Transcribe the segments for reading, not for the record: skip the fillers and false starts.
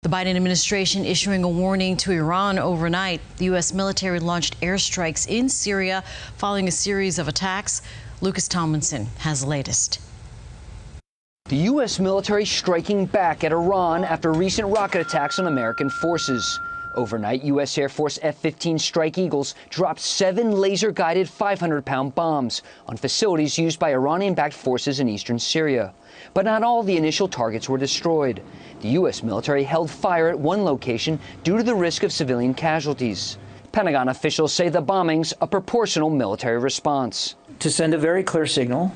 The Biden administration issuing a warning to Iran overnight. The U.S. military launched airstrikes in Syria following a series of attacks. Lucas Tomlinson has the latest. The U.S. military striking back at Iran after recent rocket attacks on American forces. Overnight, U.S. Air Force F-15 Strike Eagles dropped 7 laser-guided 500-pound bombs on facilities used by Iranian-backed forces in eastern Syria. But not all the initial targets were destroyed. The U.S. military held fire at one location due to the risk of civilian casualties. Pentagon officials say the bombings a proportional military response. To send a very clear signal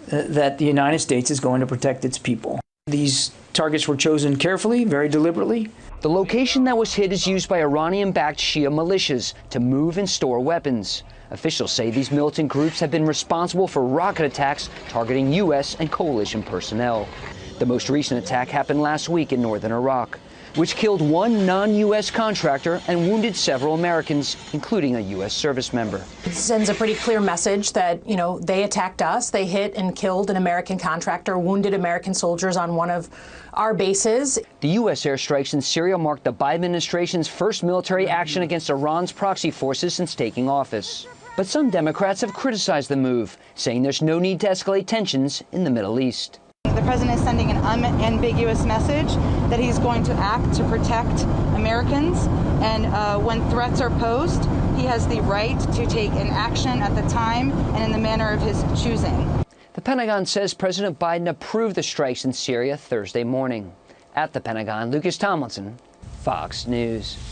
that the United States is going to protect its people. These targets were chosen carefully, very deliberately. The location that was hit is used by Iranian-backed Shia militias to move and store weapons. Officials say these militant groups have been responsible for rocket attacks targeting U.S. and coalition personnel. The most recent attack happened last week in northern Iraq, which killed one non-U.S. contractor and wounded several Americans, including a U.S. service member. It sends a pretty clear message that, they attacked us. They hit and killed an American contractor, wounded American soldiers on one of our bases. The U.S. airstrikes in Syria marked the Biden administration's first military action against Iran's proxy forces since taking office. But some Democrats have criticized the move, saying there's no need to escalate tensions in the Middle East. The president is sending an unambiguous message that he's going to act to protect Americans, and when threats are posed, he has the right to take an action at the time and in the manner of his choosing. The Pentagon says President Biden approved the strikes in Syria Thursday morning. At the Pentagon, Lucas Tomlinson, Fox News.